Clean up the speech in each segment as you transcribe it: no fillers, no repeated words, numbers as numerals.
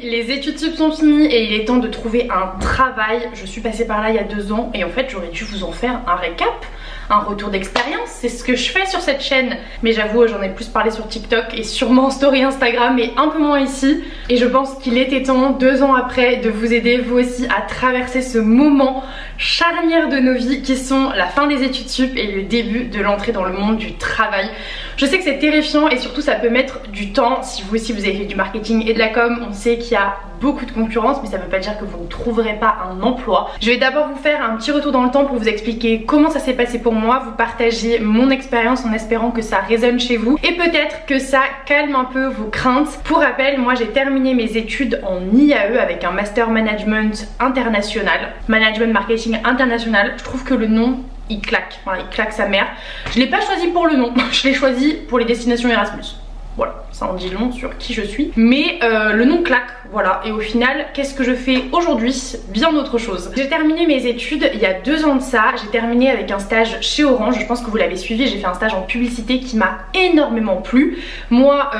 les études sup sont finies et il est temps de trouver un travail. Je suis passée par là il y a 2 ans et en fait j'aurais dû vous en faire un récap, un retour d'expérience. C'est ce que je fais sur cette chaîne, mais j'avoue j'en ai plus parlé sur TikTok et sûrement en story Instagram, mais un peu moins ici. Et je pense qu'il était temps, 2 ans après, de vous aider vous aussi à traverser ce moment charnière de nos vies qui sont la fin des études sup et le début de l'entrée dans le monde du travail. Je sais que c'est terrifiant et surtout ça peut mettre du temps. Si vous aussi vous avez fait du marketing et de la com, on sait qu'il y a beaucoup de concurrence, mais ça ne veut pas dire que vous ne trouverez pas un emploi. Je vais d'abord vous faire un petit retour dans le temps pour vous expliquer comment ça s'est passé pour moi, vous partager mon expérience en espérant que ça résonne chez vous et peut-être que ça calme un peu vos craintes. Pour rappel, moi j'ai terminé mes études en IAE avec un master management international, management marketing international. Je trouve que le nom il claque, voilà, il claque sa mère. Je l'ai pas choisi pour le nom, je l'ai choisi pour les destinations Erasmus. Voilà, ça en dit long sur qui je suis. Mais le nom claque, voilà. Et au final, qu'est-ce que je fais aujourd'hui? Bien autre chose. J'ai terminé mes études il y a 2 ans de ça. J'ai terminé avec un stage chez Orange. Je pense que vous l'avez suivi. J'ai fait un stage en publicité qui m'a énormément plu. Moi,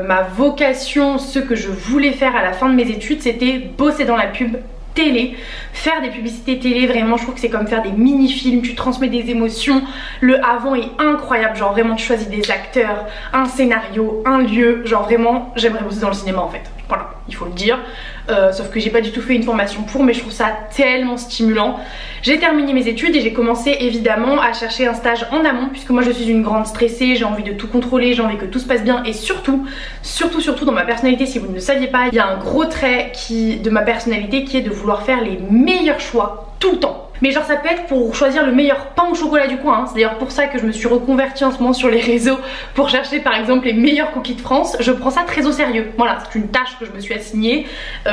ma vocation, ce que je voulais faire à la fin de mes études, c'était bosser dans la pub télé, faire des publicités télé. Vraiment je trouve que c'est comme faire des mini-films, tu transmets des émotions, le avant est incroyable, genre vraiment tu choisis des acteurs, un scénario, un lieu, genre vraiment j'aimerais bosser dans le cinéma en fait, voilà, il faut le dire. Sauf que j'ai pas du tout fait une formation pour, mais je trouve ça tellement stimulant. J'ai terminé mes études et j'ai commencé évidemment à chercher un stage en amont, puisque moi je suis une grande stressée, j'ai envie de tout contrôler, j'ai envie que tout se passe bien. Et surtout dans ma personnalité, si vous ne le saviez pas, il y a un gros trait de ma personnalité qui est de vouloir faire les meilleurs choix tout le temps. Mais genre ça peut être pour choisir le meilleur pain au chocolat du coin, hein. C'est d'ailleurs pour ça que je me suis reconvertie en ce moment sur les réseaux pour chercher par exemple les meilleurs cookies de France. Je prends ça très au sérieux, voilà, c'est une tâche que je me suis assignée.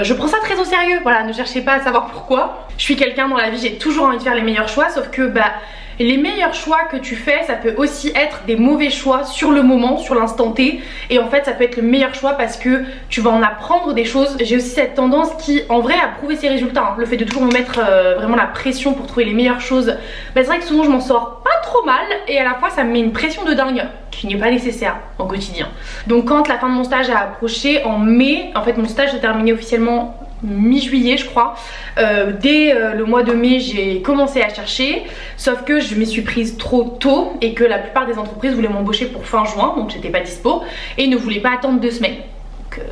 Je prends ça très au sérieux, voilà, ne cherchez pas à savoir pourquoi. Je suis quelqu'un dans la vie, j'ai toujours envie de faire les meilleurs choix, sauf que bah les meilleurs choix que tu fais, ça peut aussi être des mauvais choix sur le moment, sur l'instant T. Et en fait ça peut être le meilleur choix parce que tu vas en apprendre des choses. J'ai aussi cette tendance qui en vrai a prouvé ses résultats, hein. Le fait de toujours me mettre vraiment la pression pour trouver les meilleures choses, bah, c'est vrai que souvent je m'en sors pas trop mal. Et à la fois ça me met une pression de dingue qui n'est pas nécessaire en quotidien. Donc quand la fin de mon stage a approché en mai, en fait mon stage s'est terminé officiellement mi-juillet je crois. Dès le mois de mai j'ai commencé à chercher, sauf que je m'y suis prise trop tôt et que la plupart des entreprises voulaient m'embaucher pour fin juin, donc j'étais pas dispo et ne voulaient pas attendre 2 semaines. Donc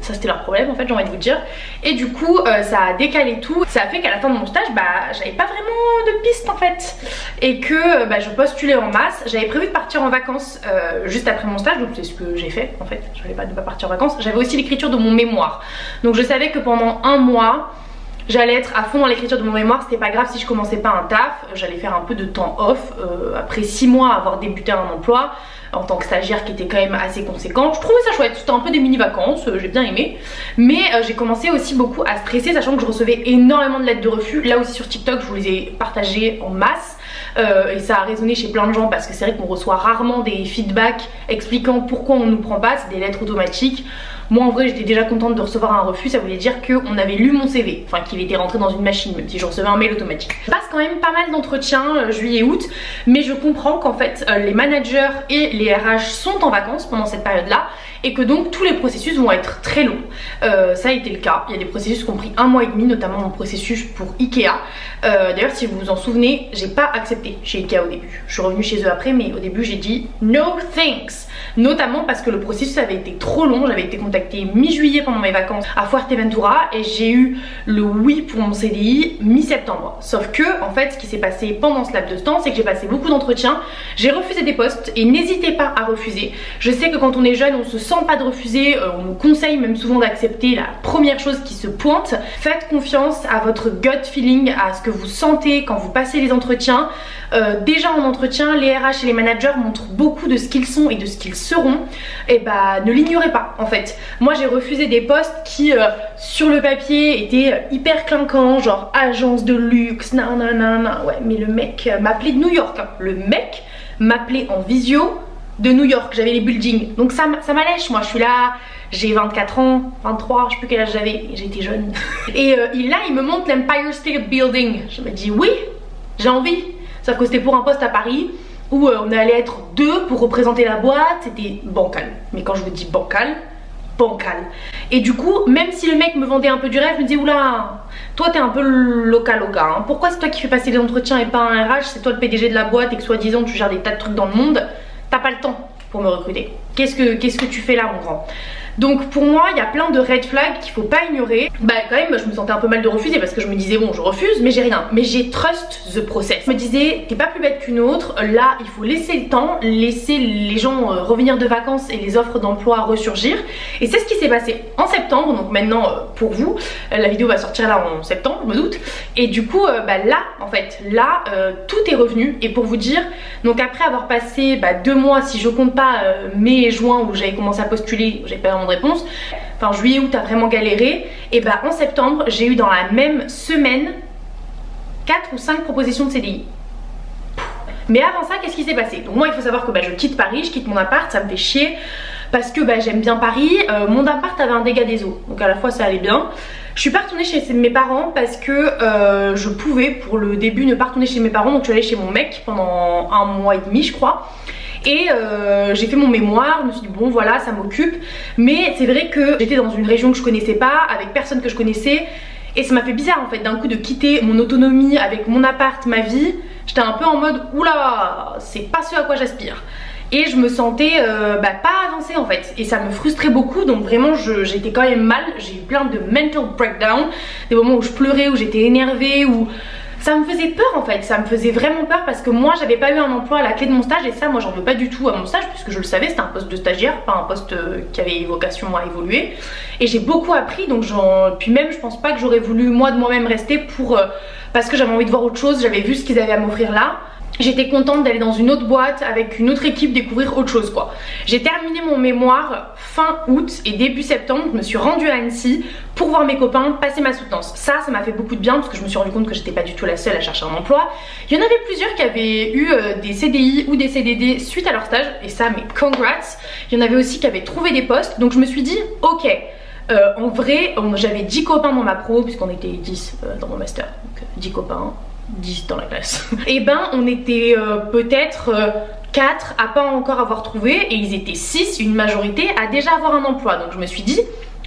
ça c'était leur problème en fait, j'ai envie de vous dire. Et du coup ça a décalé tout. Ça a fait qu'à la fin de mon stage bah j'avais pas vraiment de piste en fait. Et que bah, je postulais en masse. J'avais prévu de partir en vacances juste après mon stage, donc c'est ce que j'ai fait en fait. J'avais pas de pas partir en vacances. J'avais aussi l'écriture de mon mémoire. Donc je savais que pendant 1 mois j'allais être à fond dans l'écriture de mon mémoire, c'était pas grave si je commençais pas un taf, j'allais faire un peu de temps off. Après 6 mois avoir débuté un emploi en tant que stagiaire qui était quand même assez conséquent, je trouvais ça chouette, c'était un peu des mini vacances, j'ai bien aimé. Mais j'ai commencé aussi beaucoup à stresser, sachant que je recevais énormément de lettres de refus. Là aussi sur TikTok je vous les ai partagées en masse. Et ça a résonné chez plein de gens parce que c'est vrai qu'on reçoit rarement des feedbacks expliquant pourquoi on ne nous prend pas, c'est des lettres automatiques. Moi en vrai j'étais déjà contente de recevoir un refus, ça voulait dire qu'on avait lu mon CV, enfin qu'il était rentré dans une machine même si je recevais un mail automatique. Je passe quand même pas mal d'entretiens juillet-août, mais je comprends qu'en fait les managers et les RH sont en vacances pendant cette période là et que donc tous les processus vont être très longs. Ça a été le cas, il y a des processus qui ont pris 1 mois et demi, notamment mon processus pour Ikea. D'ailleurs si vous vous en souvenez, j'ai pas accepté chez Ikea au début. Je suis revenue chez eux après, mais au début j'ai dit no thanks. Notamment parce que le processus avait été trop long. J'avais été contactée mi-juillet pendant mes vacances à Fuerteventura et j'ai eu le oui pour mon CDI mi-septembre. Sauf que en fait ce qui s'est passé pendant ce laps de temps, c'est que j'ai passé beaucoup d'entretiens, j'ai refusé des postes et n'hésitez pas à refuser. Je sais que quand on est jeune on se sent pas de refuser, on nous conseille même souvent d'accepter la première chose qui se pointe. Faites confiance à votre gut feeling, à ce que vous sentez quand vous passez les entretiens. Déjà en entretien, les RH et les managers montrent beaucoup de ce qu'ils sont et de ce qu'ils seront. Et bah ne l'ignorez pas en fait. Moi j'ai refusé des postes qui sur le papier étaient hyper clinquants, genre agence de luxe, nanana. Ouais mais le mec m'appelait de New York, hein. Le mec m'appelait en visio de New York, j'avais les buildings. Donc ça m'allèche, moi je suis là, j'ai 24 ans, 23, je sais plus quel âge j'avais, j'étais jeune. Et là il me montre l'Empire State Building. Je me dis oui, j'ai envie. Sauf que c'était pour un poste à Paris où on allait être 2 pour représenter la boîte, c'était bancal. Mais quand je vous dis bancal, bancal. Et du coup, même si le mec me vendait un peu du rêve, je me dis oula, toi t'es un peu loca, hein. Pourquoi c'est toi qui fais passer les entretiens et pas un RH? C'est toi le PDG de la boîte et que soi-disant tu gères des tas de trucs dans le monde. T'as pas le temps pour me recruter. Qu'est-ce que tu fais là, mon grand? Donc pour moi il y a plein de red flags qu'il faut pas ignorer. Bah quand même je me sentais un peu mal de refuser parce que je me disais bon je refuse mais j'ai rien. Mais j'ai trust the process. Je me disais t'es pas plus bête qu'une autre. Là il faut laisser le temps, laisser les gens revenir de vacances et les offres d'emploi ressurgir. Et c'est ce qui s'est passé en septembre. Donc maintenant pour vous la vidéo va sortir là en septembre je me doute. Et du coup bah là en fait là tout est revenu. Et pour vous dire donc après avoir passé 2 mois si je compte pas mai et juin où j'avais commencé à postuler, j'avais pas vraiment de réponse, enfin juillet août t'as vraiment galéré, et bah en septembre j'ai eu dans la même semaine 4 ou 5 propositions de CDI. Mais avant ça qu'est-ce qui s'est passé? Donc moi il faut savoir que je quitte Paris, je quitte mon appart, ça me fait chier parce que j'aime bien Paris. Mon appart avait un dégât des eaux donc à la fois ça allait bien. Je suis pas retournée chez mes parents parce que je pouvais pour le début ne pas retourner chez mes parents, donc je suis allée chez mon mec pendant 1 mois et demi je crois. Et j'ai fait mon mémoire, je me suis dit bon voilà ça m'occupe. Mais c'est vrai que j'étais dans une région que je connaissais pas, avec personne que je connaissais. Et ça m'a fait bizarre en fait d'un coup de quitter mon autonomie avec mon appart, ma vie. J'étais un peu en mode oula c'est pas ce à quoi j'aspire. Et je me sentais pas avancée en fait. Et ça me frustrait beaucoup. Donc vraiment j'étais quand même mal. J'ai eu plein de mental breakdown. Des moments où je pleurais, où j'étais énervée, où... Ça me faisait peur en fait, ça me faisait vraiment peur parce que moi j'avais pas eu un emploi à la clé de mon stage. Et ça moi j'en veux pas du tout à mon stage puisque je le savais, c'était un poste de stagiaire, pas un poste qui avait vocation à évoluer. Et j'ai beaucoup appris donc puis même je pense pas que j'aurais voulu moi de moi-même rester pour parce que j'avais envie de voir autre chose, j'avais vu ce qu'ils avaient à m'offrir là. J'étais contente d'aller dans une autre boîte avec une autre équipe, découvrir autre chose quoi. J'ai terminé mon mémoire fin août et début septembre, je me suis rendue à Annecy pour voir mes copains, passer ma soutenance. Ça m'a fait beaucoup de bien parce que je me suis rendu compte que j'étais pas du tout la seule à chercher un emploi. Il y en avait plusieurs qui avaient eu des CDI ou des CDD suite à leur stage et ça mais congrats. Il y en avait aussi qui avaient trouvé des postes donc je me suis dit ok. En vrai j'avais 10 copains dans ma pro puisqu'on était 10 dans mon master donc 10 copains. 10 dans la classe. Et on était peut-être 4 à pas encore avoir trouvé et ils étaient 6, une majorité à déjà avoir un emploi. Donc je me suis dit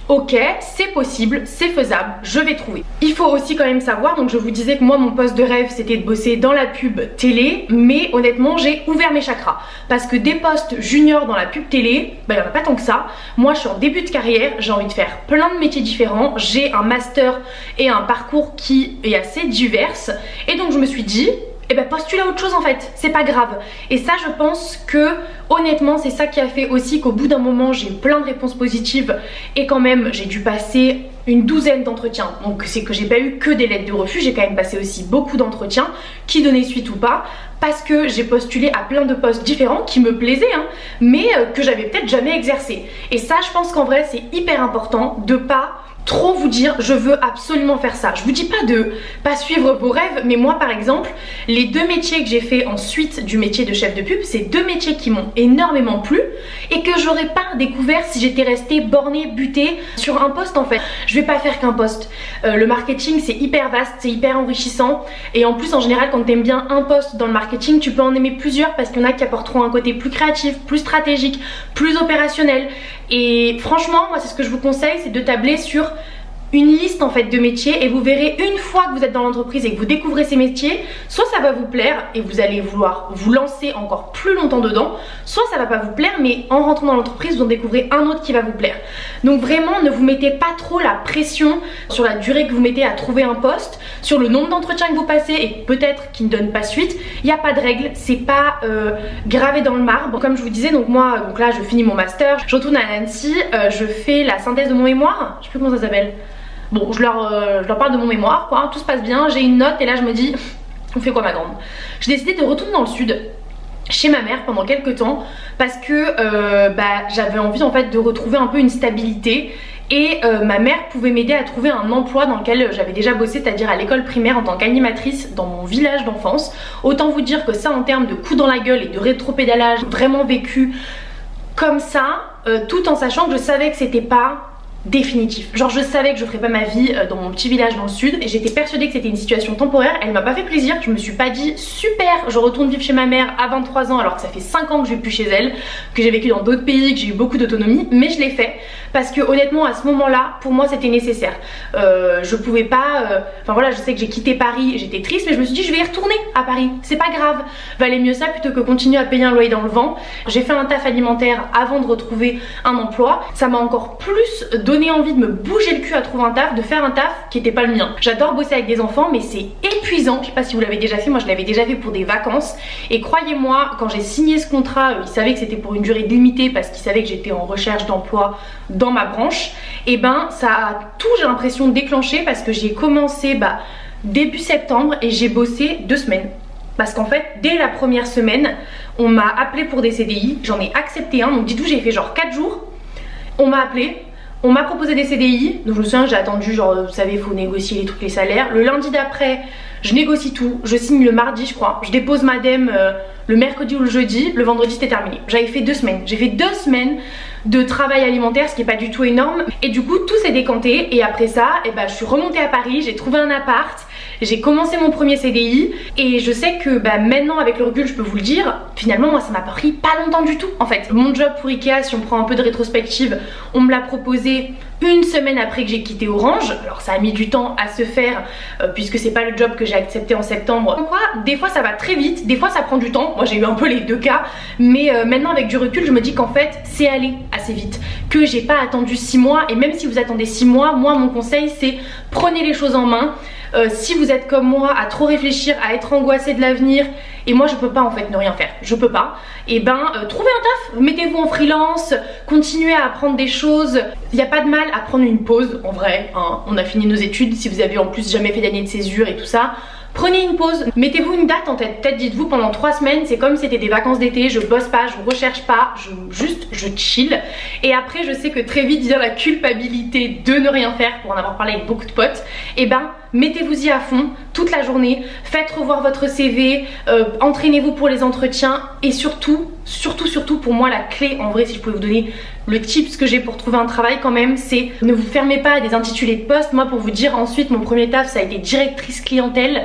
ok c'est possible, c'est faisable, je vais trouver. Il faut aussi quand même savoir, donc je vous disais que moi mon poste de rêve c'était de bosser dans la pub télé, mais honnêtement j'ai ouvert mes chakras parce que des postes juniors dans la pub télé, il n'y en a pas tant que ça. Moi je suis en début de carrière, j'ai envie de faire plein de métiers différents, j'ai un master et un parcours qui est assez divers et donc je me suis dit postule à autre chose en fait, c'est pas grave. Et ça je pense que honnêtement c'est ça qui a fait aussi qu'au bout d'un moment j'ai eu plein de réponses positives et quand même j'ai dû passer une douzaine d'entretiens. Donc c'est que j'ai pas eu que des lettres de refus, j'ai quand même passé aussi beaucoup d'entretiens qui donnaient suite ou pas parce que j'ai postulé à plein de postes différents qui me plaisaient mais que j'avais peut-être jamais exercé. Et ça je pense qu'en vrai c'est hyper important de pas trop vous dire je veux absolument faire ça. Je vous dis pas de pas suivre vos rêves, mais moi par exemple les 2 métiers que j'ai fait ensuite du métier de chef de pub, c'est 2 métiers qui m'ont énormément plu et que j'aurais pas découvert si j'étais restée bornée, butée sur un poste en fait. Je vais pas faire qu'un poste. Le marketing c'est hyper vaste, c'est hyper enrichissant et en plus en général quand t'aimes bien un poste dans le marketing tu peux en aimer plusieurs parce qu'il y en a qui apporteront un côté plus créatif, plus stratégique, plus opérationnel. Et franchement moi c'est ce que je vous conseille, c'est de tabler sur une liste en fait de métiers et vous verrez une fois que vous êtes dans l'entreprise et que vous découvrez ces métiers, soit ça va vous plaire et vous allez vouloir vous lancer encore plus longtemps dedans, soit ça va pas vous plaire mais en rentrant dans l'entreprise vous en découvrez un autre qui va vous plaire. Donc vraiment ne vous mettez pas trop la pression sur la durée que vous mettez à trouver un poste, sur le nombre d'entretiens que vous passez et peut-être qui ne donnent pas suite. Il n'y a pas de règle, c'est pas gravé dans le marbre. Comme je vous disais donc moi donc là je finis mon master, je retourne à Nancy, je fais la synthèse de mon mémoire, je sais plus comment ça s'appelle. Bon, je leur parle de mon mémoire, quoi, tout se passe bien, j'ai une note et là je me dis, on fait quoi ma grande? J'ai décidé de retourner dans le sud, chez ma mère pendant quelques temps, parce que j'avais envie en fait de retrouver un peu une stabilité. Et ma mère pouvait m'aider à trouver un emploi dans lequel j'avais déjà bossé, c'est-à-dire à l'école primaire en tant qu'animatrice dans mon village d'enfance. Autant vous dire que ça en termes de coups dans la gueule et de rétropédalage, vraiment vécu comme ça, tout en sachant que je savais que c'était pas définitif. Genre je savais que je ferais pas ma vie dans mon petit village dans le sud et j'étais persuadée que c'était une situation temporaire. Elle m'a pas fait plaisir, je me suis pas dit super je retourne vivre chez ma mère à 23 ans alors que ça fait 5 ans que je vais plus chez elle, que j'ai vécu dans d'autres pays, que j'ai eu beaucoup d'autonomie, mais je l'ai fait parce que honnêtement à ce moment-là pour moi c'était nécessaire. Je pouvais pas, enfin voilà, je sais que j'ai quitté Paris, j'étais triste, mais je me suis dit je vais y retourner à Paris, c'est pas grave, valait mieux ça plutôt que continuer à payer un loyer dans le vent. J'ai fait un taf alimentaire avant de retrouver un emploi, ça m'a encore plus donné envie de me bouger le cul à trouver un taf, de faire un taf qui était pas le mien. J'adore bosser avec des enfants mais c'est épuisant, je sais pas si vous l'avez déjà fait, moi je l'avais déjà fait pour des vacances et croyez-moi quand j'ai signé ce contrat, ils savaient que c'était pour une durée limitée parce qu'ils savaient que j'étais en recherche d'emploi dans ma branche, et ben ça a tout j'ai l'impression déclenché parce que j'ai commencé début septembre et j'ai bossé 2 semaines. Parce qu'en fait dès la première semaine on m'a appelé pour des CDI, j'en ai accepté un, donc dis-vous j'ai fait genre 4 jours, on m'a appelé, on m'a proposé des CDI, donc je me souviens j'ai attendu genre vous savez il faut négocier les trucs, les salaires, le lundi d'après je négocie tout, je signe le mardi je crois, je dépose ma DEM le mercredi ou le jeudi, le vendredi c'était terminé. J'avais fait 2 semaines, j'ai fait 2 semaines de travail alimentaire, ce qui est pas du tout énorme, et du coup tout s'est décanté et après ça je suis remontée à Paris, j'ai trouvé un appart, j'ai commencé mon premier CDI et je sais que maintenant avec le recul je peux vous le dire, finalement moi ça m'a pris pas longtemps du tout en fait. Mon job pour Ikea, si on prend un peu de rétrospective, on me l'a proposé 1 semaine après que j'ai quitté Orange, alors ça a mis du temps à se faire puisque c'est pas le job que j'ai accepté en septembre. Donc des fois ça va très vite, des fois ça prend du temps, moi j'ai eu un peu les 2 cas, mais maintenant avec du recul je me dis qu'en fait c'est allé assez vite, que j'ai pas attendu 6 mois, et même si vous attendez 6 mois, moi mon conseil c'est prenez les choses en main. Si vous êtes comme moi à trop réfléchir, à être angoissé de l'avenir, et moi je peux pas en fait ne rien faire, je peux pas, et trouvez un taf, mettez-vous en freelance, continuez à apprendre des choses, il n'y a pas de mal à prendre une pause en vrai, hein. On a fini nos études, si vous avez en plus jamais fait d'année de césure et tout ça, prenez une pause, mettez-vous une date en tête, peut-être dites-vous pendant 3 semaines c'est comme si c'était des vacances d'été, je bosse pas, je recherche pas, je chill, et après je sais que très vite vient la culpabilité de ne rien faire, pour en avoir parlé avec beaucoup de potes, et mettez-vous-y à fond toute la journée, faites revoir votre CV, entraînez-vous pour les entretiens, et surtout pour moi la clé en vrai, si je pouvais vous donner le tips que j'ai pour trouver un travail quand même, c'est ne vous fermez pas à des intitulés de poste. Moi pour vous dire, ensuite mon premier taf ça a été directrice clientèle,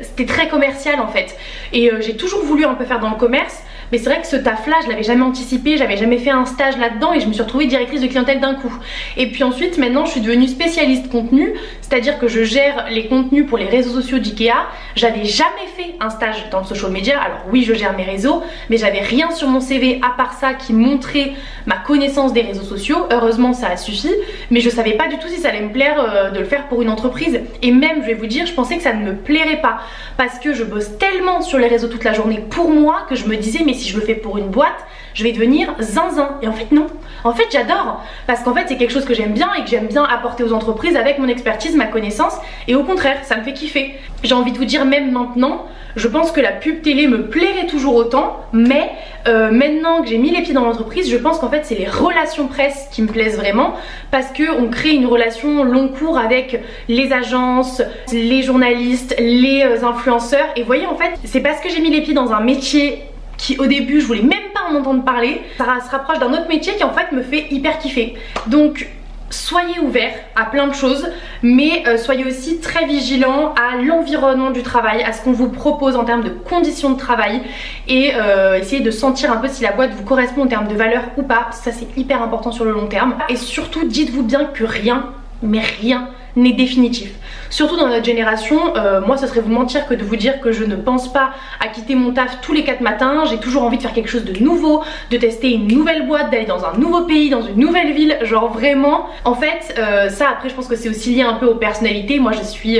c'était très commercial en fait, et j'ai toujours voulu un peu faire dans le commerce, mais c'est vrai que ce taf là je l'avais jamais anticipé, j'avais jamais fait un stage là-dedans et je me suis retrouvée directrice de clientèle d'un coup. Et puis ensuite maintenant je suis devenue spécialiste contenu, c'est-à-dire que je gère les contenus pour les réseaux sociaux d'Ikea. J'avais jamais fait un stage dans le social media, alors oui je gère mes réseaux, mais j'avais rien sur mon CV à part ça qui montrait ma connaissance des réseaux sociaux. Heureusement ça a suffi, mais je savais pas du tout si ça allait me plaire de le faire pour une entreprise, et même je vais vous dire je pensais que ça ne me plairait pas, parce que je bosse tellement sur les réseaux toute la journée pour moi que je me disais mais si je le fais pour une boîte je vais devenir zinzin, et en fait non, en fait j'adore, parce qu'en fait c'est quelque chose que j'aime bien et que j'aime bien apporter aux entreprises avec mon expertise, ma connaissance, et au contraire ça me fait kiffer. J'ai envie de vous dire même maintenant, je pense que la pub télé me plairait toujours autant, mais maintenant que j'ai mis les pieds dans l'entreprise, je pense qu'en fait c'est les relations presse qui me plaisent vraiment, parce qu'on crée une relation long cours avec les agences, les journalistes, les influenceurs, et vous voyez en fait c'est parce que j'ai mis les pieds dans un métier qui au début je voulais même pas en entendre parler, ça se rapproche d'un autre métier qui en fait me fait hyper kiffer. Donc soyez ouverts à plein de choses, mais soyez aussi très vigilants à l'environnement du travail, à ce qu'on vous propose en termes de conditions de travail, et essayez de sentir un peu si la boîte vous correspond en termes de valeur ou pas, ça c'est hyper important sur le long terme. Et surtout dites-vous bien que rien, mais rien n'est définitif. Surtout dans notre génération, moi ce serait vous mentir que de vous dire que je ne pense pas à quitter mon taf tous les 4 matins. J'ai toujours envie de faire quelque chose de nouveau, de tester une nouvelle boîte, d'aller dans un nouveau pays, dans une nouvelle ville, genre vraiment. En fait ça après je pense que c'est aussi lié un peu aux personnalités. Moi je suis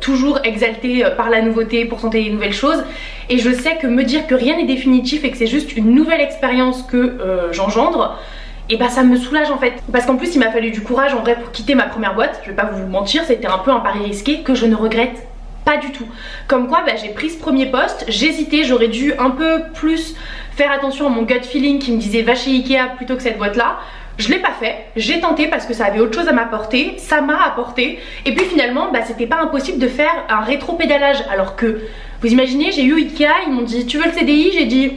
toujours exaltée par la nouveauté, pour tenter des nouvelles choses, et je sais que me dire que rien n'est définitif et que c'est juste une nouvelle expérience que j'engendre, et ça me soulage en fait, parce qu'en plus il m'a fallu du courage en vrai pour quitter ma première boîte, je vais pas vous mentir, c'était un peu un pari risqué que je ne regrette pas du tout. Comme quoi j'ai pris ce premier poste, j'hésitais, j'aurais dû un peu plus faire attention à mon gut feeling qui me disait va chez Ikea plutôt que cette boîte là. Je l'ai pas fait, j'ai tenté parce que ça avait autre chose à m'apporter, ça m'a apporté, et puis finalement c'était pas impossible de faire un rétro-pédalage, alors que vous imaginez, j'ai eu Ikea, ils m'ont dit tu veux le CDI, j'ai dit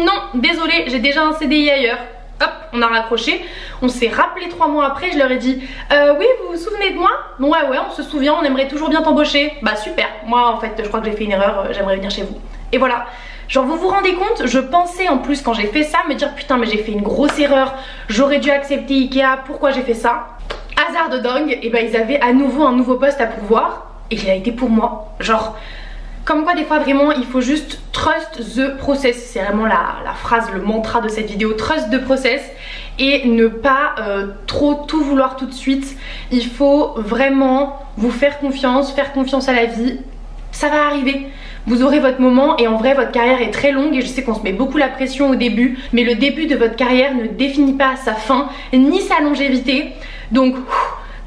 non désolé j'ai déjà un CDI ailleurs. Hop, on a raccroché, on s'est rappelé 3 mois après, je leur ai dit oui vous vous souvenez de moi? Ouais on se souvient, on aimerait toujours bien t'embaucher. Bah super, moi en fait je crois que j'ai fait une erreur, j'aimerais venir chez vous. Et voilà, Genre vous vous rendez compte, je pensais en plus quand j'ai fait ça me dire putain mais j'ai fait une grosse erreur, j'aurais dû accepter Ikea, pourquoi j'ai fait ça? Hasard de dingue, et ben ils avaient à nouveau un nouveau poste à pourvoir et il a été pour moi. Genre comme quoi des fois vraiment il faut juste trust the process, c'est vraiment la phrase, le mantra de cette vidéo, trust the process, et ne pas trop tout vouloir tout de suite. Il faut vraiment vous faire confiance à la vie, ça va arriver. Vous aurez votre moment et en vrai votre carrière est très longue et je sais qu'on se met beaucoup la pression au début, mais le début de votre carrière ne définit pas sa fin ni sa longévité. Donc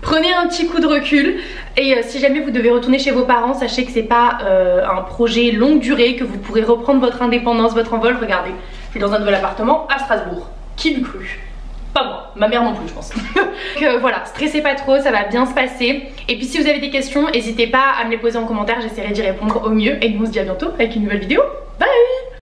prenez un petit coup de recul et si jamais vous devez retourner chez vos parents, sachez que c'est pas un projet longue durée, que vous pourrez reprendre votre indépendance, votre envol. Regardez, je suis dans un nouvel appartement à Strasbourg. Qui l'eût cru? Pas moi, ma mère non plus je pense. Donc voilà, stressez pas trop, ça va bien se passer. Et puis si vous avez des questions, n'hésitez pas à me les poser en commentaire, j'essaierai d'y répondre au mieux. Et nous on se dit à bientôt avec une nouvelle vidéo. Bye!